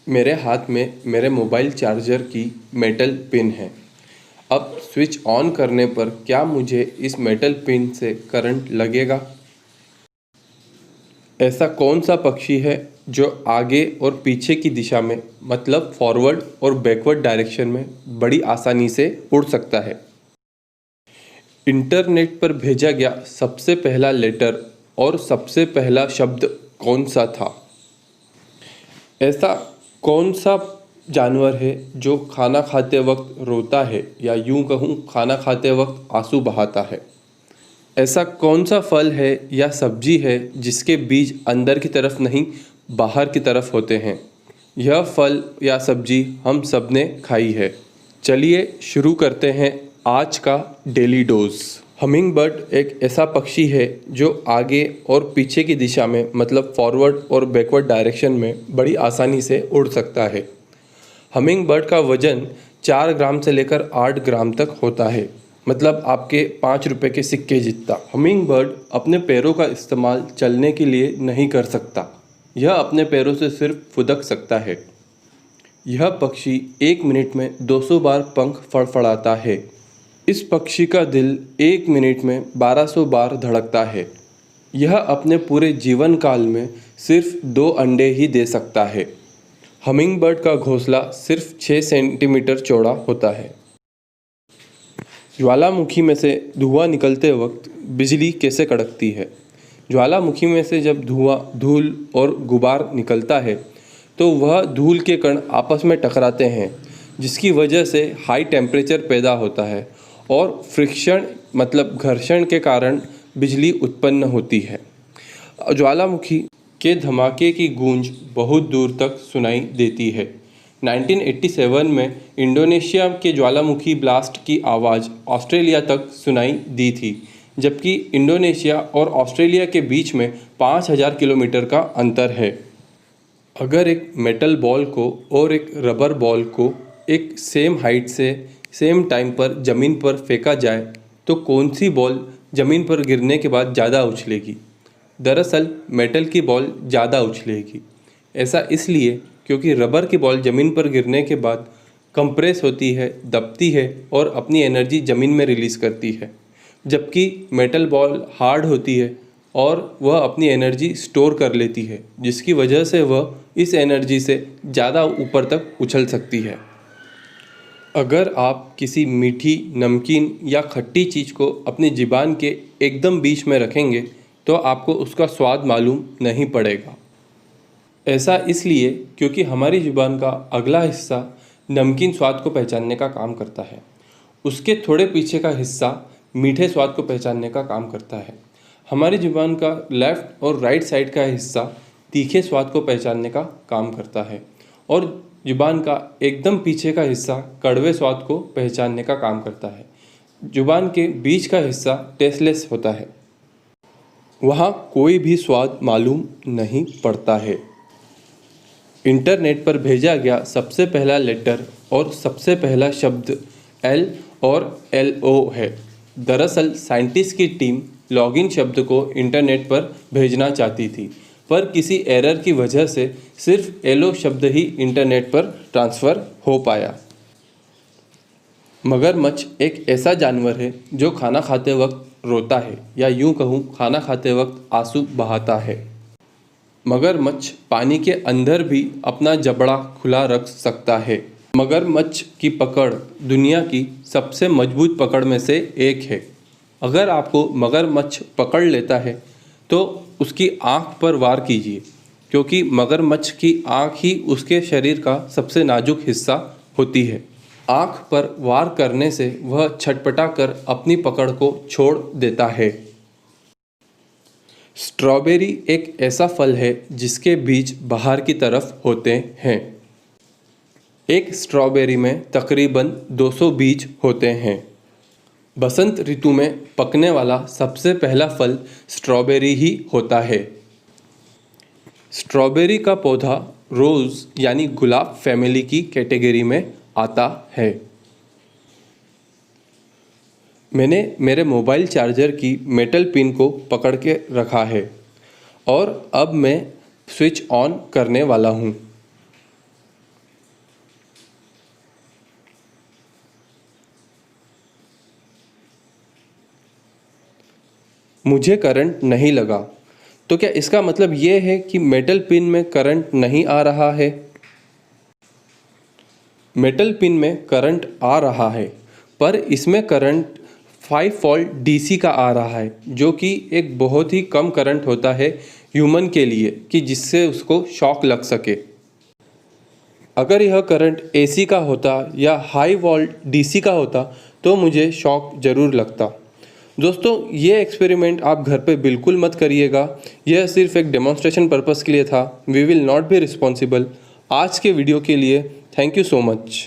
मेरे हाथ में मेरे मोबाइल चार्जर की मेटल पिन है। अब स्विच ऑन करने पर क्या मुझे इस मेटल पिन से करंट लगेगा? ऐसा कौन सा पक्षी है जो आगे और पीछे की दिशा में मतलब फॉरवर्ड और बैकवर्ड डायरेक्शन में बड़ी आसानी से उड़ सकता है? इंटरनेट पर भेजा गया सबसे पहला लेटर और सबसे पहला शब्द कौन सा था? ऐसा कौन सा जानवर है जो खाना खाते वक्त रोता है या यूं कहूँ खाना खाते वक्त आंसू बहाता है? ऐसा कौन सा फल है या सब्जी है जिसके बीज अंदर की तरफ नहीं बाहर की तरफ होते हैं? यह फल या सब्जी हम सब ने खाई है। चलिए शुरू करते हैं आज का डेली डोज। हमिंग बर्ड एक ऐसा पक्षी है जो आगे और पीछे की दिशा में मतलब फॉरवर्ड और बैकवर्ड डायरेक्शन में बड़ी आसानी से उड़ सकता है। हमिंग बर्ड का वजन 4 ग्राम से लेकर 8 ग्राम तक होता है, मतलब आपके 5 रुपए के सिक्के जितना। हमिंग बर्ड अपने पैरों का इस्तेमाल चलने के लिए नहीं कर सकता, यह अपने पैरों से सिर्फ फुदक सकता है। यह पक्षी 1 मिनट में 200 बार पंख फड़फड़ाता है। इस पक्षी का दिल 1 मिनट में 1200 बार धड़कता है। यह अपने पूरे जीवन काल में सिर्फ 2 अंडे ही दे सकता है। हमिंग बर्ड का घोंसला सिर्फ 6 सेंटीमीटर चौड़ा होता है। ज्वालामुखी में से धुआं निकलते वक्त बिजली कैसे कड़कती है? ज्वालामुखी में से जब धुआं, धूल और गुबार निकलता है तो वह धूल के कण आपस में टकराते हैं, जिसकी वजह से हाई टेम्परेचर पैदा होता है और फ्रिक्शन मतलब घर्षण के कारण बिजली उत्पन्न होती है। ज्वालामुखी के धमाके की गूंज बहुत दूर तक सुनाई देती है। 1987 में इंडोनेशिया के ज्वालामुखी ब्लास्ट की आवाज़ ऑस्ट्रेलिया तक सुनाई दी थी, जबकि इंडोनेशिया और ऑस्ट्रेलिया के बीच में 5000 किलोमीटर का अंतर है। अगर एक मेटल बॉल को और एक रबर बॉल को एक सेम हाइट से सेम टाइम पर ज़मीन पर फेंका जाए तो कौन सी बॉल ज़मीन पर गिरने के बाद ज़्यादा उछलेगी? दरअसल मेटल की बॉल ज़्यादा उछलेगी। ऐसा इसलिए क्योंकि रबर की बॉल ज़मीन पर गिरने के बाद कंप्रेस होती है, दबती है और अपनी एनर्जी ज़मीन में रिलीज़ करती है, जबकि मेटल बॉल हार्ड होती है और वह अपनी एनर्जी स्टोर कर लेती है, जिसकी वजह से वह इस एनर्जी से ज़्यादा ऊपर तक उछल सकती है। अगर आप किसी मीठी, नमकीन या खट्टी चीज़ को अपनी ज़ुबान के एकदम बीच में रखेंगे तो आपको उसका स्वाद मालूम नहीं पड़ेगा। ऐसा इसलिए क्योंकि हमारी ज़ुबान का अगला हिस्सा नमकीन स्वाद को पहचानने का काम करता है। उसके थोड़े पीछे का हिस्सा मीठे स्वाद को पहचानने का काम करता है। हमारी ज़ुबान का लेफ़्ट और राइट साइड का हिस्सा तीखे स्वाद को पहचानने का काम करता है और ज़ुबान का एकदम पीछे का हिस्सा कड़वे स्वाद को पहचानने का काम करता है। ज़ुबान के बीच का हिस्सा टेस्टलेस होता है, वहाँ कोई भी स्वाद मालूम नहीं पड़ता है। इंटरनेट पर भेजा गया सबसे पहला लेटर और सबसे पहला शब्द एल और LO है। दरअसल साइंटिस्ट की टीम लॉगिन शब्द को इंटरनेट पर भेजना चाहती थी, पर किसी एरर की वजह से सिर्फ LO शब्द ही इंटरनेट पर ट्रांसफ़र हो पाया। मगरमच्छ एक ऐसा जानवर है जो खाना खाते वक्त रोता है या यूं कहूँ खाना खाते वक्त आंसू बहाता है। मगरमच्छ पानी के अंदर भी अपना जबड़ा खुला रख सकता है। मगरमच्छ की पकड़ दुनिया की सबसे मजबूत पकड़ में से एक है। अगर आपको मगरमच्छ पकड़ लेता है तो उसकी आँख पर वार कीजिए, क्योंकि मगरमच्छ की आँख ही उसके शरीर का सबसे नाजुक हिस्सा होती है। आँख पर वार करने से वह छटपटा कर अपनी पकड़ को छोड़ देता है। स्ट्रॉबेरी एक ऐसा फल है जिसके बीज बाहर की तरफ होते हैं। एक स्ट्रॉबेरी में तकरीबन 200 बीज होते हैं। बसंत ऋतु में पकने वाला सबसे पहला फल स्ट्रॉबेरी ही होता है। स्ट्रॉबेरी का पौधा रोज़ यानी गुलाब फैमिली की कैटेगरी में आता है। मैंने मेरे मोबाइल चार्जर की मेटल पिन को पकड़ के रखा है और अब मैं स्विच ऑन करने वाला हूँ। मुझे करंट नहीं लगा। तो क्या इसका मतलब ये है कि मेटल पिन में करंट नहीं आ रहा है? मेटल पिन में करंट आ रहा है, पर इसमें करंट 5 वोल्ट डीसी का आ रहा है, जो कि एक बहुत ही कम करंट होता है ह्यूमन के लिए कि जिससे उसको शॉक लग सके। अगर यह करंट एसी का होता या हाई वोल्ट डीसी का होता तो मुझे शॉक ज़रूर लगता। दोस्तों, ये एक्सपेरिमेंट आप घर पे बिल्कुल मत करिएगा। यह सिर्फ एक डेमोन्स्ट्रेशन पर्पस के लिए था। We will not be responsible. आज के वीडियो के लिए थैंक यू सो मच।